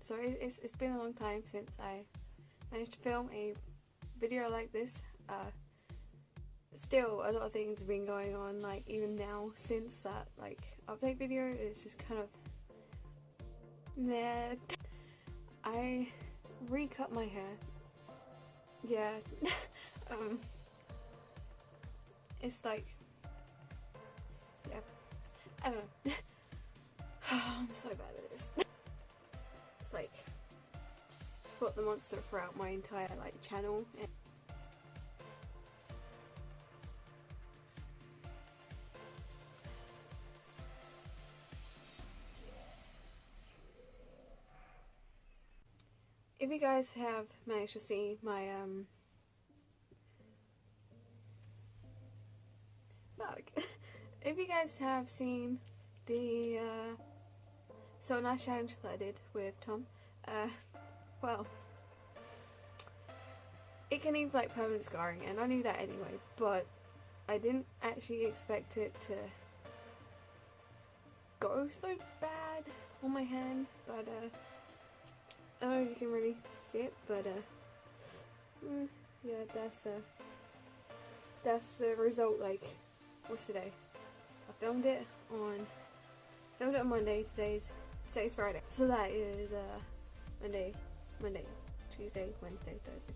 So it's been a long time since I managed to film a video like this. Still, a lot of things have been going on, like even now since that like update video. It's just kind of meh. I recut my hair. Yeah. It's like, yeah, I don't know. I'm so bad at this. It's like spot the monster throughout my entire like channel. If you guys have managed to see my if you guys have seen the So Nice challenge that I did with Tom, well, it can leave like permanent scarring, and I knew that anyway, but I didn't actually expect it to go so bad on my hand. But I don't know if you can really see it, but yeah, that's the result. Like, what's today? I filmed it on Monday. Today's Friday, so that is Monday, Tuesday, Wednesday, Thursday.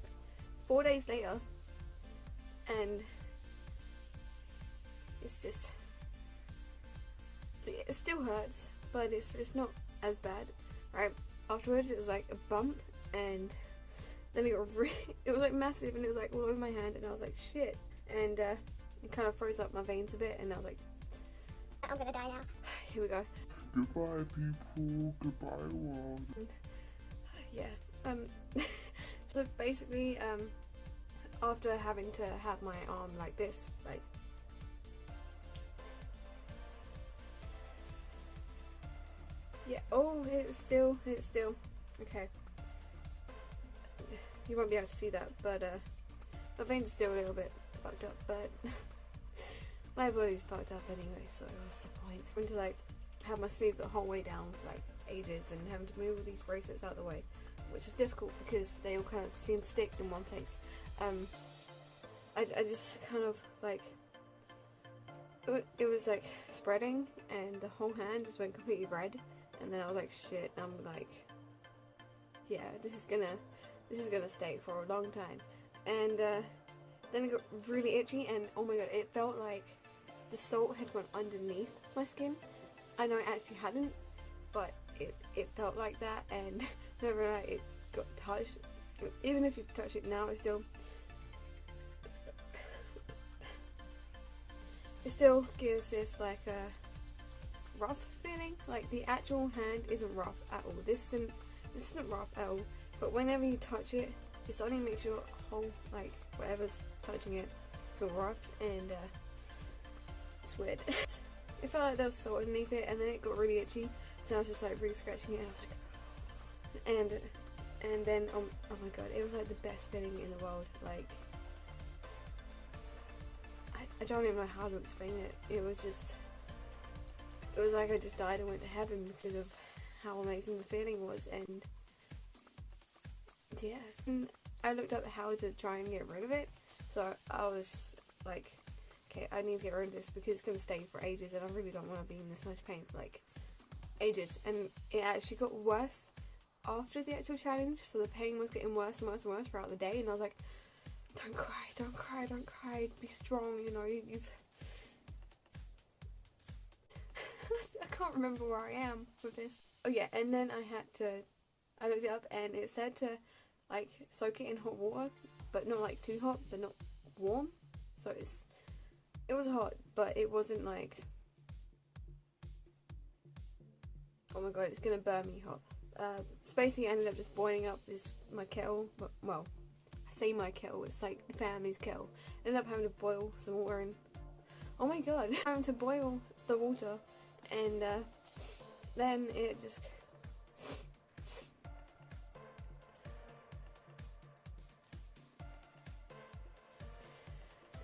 4 days later, and it's just, it still hurts, but it's not as bad, right? Afterwards it was like a bump, and then it was like massive, and it was like all over my hand, and I was like shit, and it kind of froze up my veins a bit, and I was like, I'm gonna die now. Here we go. Goodbye people, goodbye world. Yeah, so basically, after having to have my arm like this, like, yeah, oh, it's still, okay, you won't be able to see that, but, my veins are still a little bit fucked up, but, my body's fucked up anyway, so what's the point? I'm going to, like, have my sleeve the whole way down for, like, ages, and having to move all these bracelets out of the way, which is difficult because they all kind of seem to stick in one place. I just kind of, like, it was, like, spreading, and the whole hand just went completely red, and then I was like, shit, I'm like, yeah, this is gonna stay for a long time, and, then it got really itchy, and oh my god, it felt like the salt had gone underneath my skin. I know it actually hadn't, but it felt like that, and whenever it got touched, even if you touch it now, it still gives this like a rough feeling. Like the actual hand isn't rough at all. This isn't rough at all. But whenever you touch it, it suddenly makes your whole, like, whatever's touching it feel rough, and it's weird. It felt like there was salt underneath it, and then it got really itchy, so I was just like really scratching it, and I was like, and then oh my god, it was like the best feeling in the world. Like, I don't even know how to explain it. It was like I just died and went to heaven because of how amazing the feeling was. And yeah, and I looked up how to try and get rid of it, so I was like, okay, I need to get rid of this because it's going to stay for ages, and I really don't want to be in this much pain for like ages. And it actually got worse after the actual challenge, so the pain was getting worse and worse and worse throughout the day, and I was like, don't cry, don't cry, don't cry, be strong, you know, you've I can't remember where I am with this. Oh yeah, and then I looked it up, and it said to like soak it in hot water, but not like too hot, but not warm, so it was hot, but it wasn't like, oh my god, it's gonna burn me hot. So basically I ended up just boiling up my kettle, but, well, I say my kettle, it's like the family's kettle. Ended up having to boil some water, and oh my god, having to boil the water, and then it just,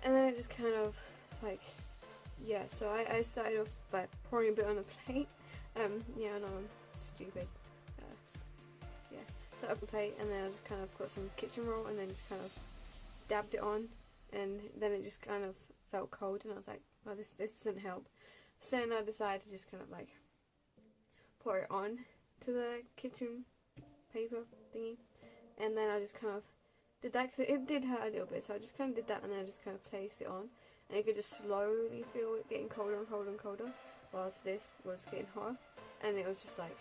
and then it just kind of like, yeah, so I started off by pouring a bit on a plate. Yeah, I know I'm stupid. yeah. Set up a plate, and then I just kind of got some kitchen roll, and then just kind of dabbed it on, and then it just kind of felt cold, and I was like, well, this doesn't help. So then I decided to just kind of like pour it on to the kitchen paper thingy, and then I just kind of did that, because it did hurt a little bit, so I just kind of did that, and then I just kind of placed it on, and you could just slowly feel it getting colder and colder and colder, whilst this was getting hot, and it was just like,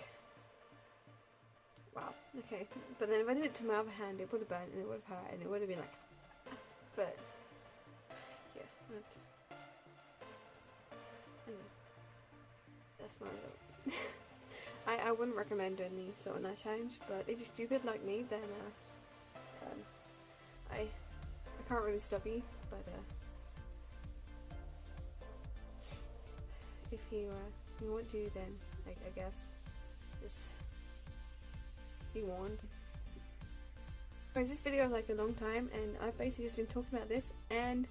wow, okay. But then if I did it to my other hand, it would have burnt, and it would have hurt, and it would have been like, but yeah, that's my little I wouldn't recommend doing the salt and ice challenge, but if you're stupid like me, then I can't really stop you, but if you want to, then I guess just be warned. Anyways, this video is like a long time, and I've basically just been talking about this and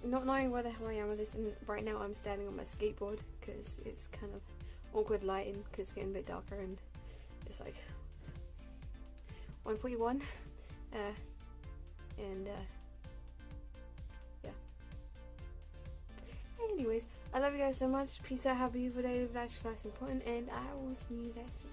not knowing where the hell I am with this, and right now I'm standing on my skateboard because it's kind of awkward lighting because it's getting a bit darker, and it's like 1:41, and yeah. Anyways, I love you guys so much. Peace out, have a beautiful day, life is important, and I will see you guys soon.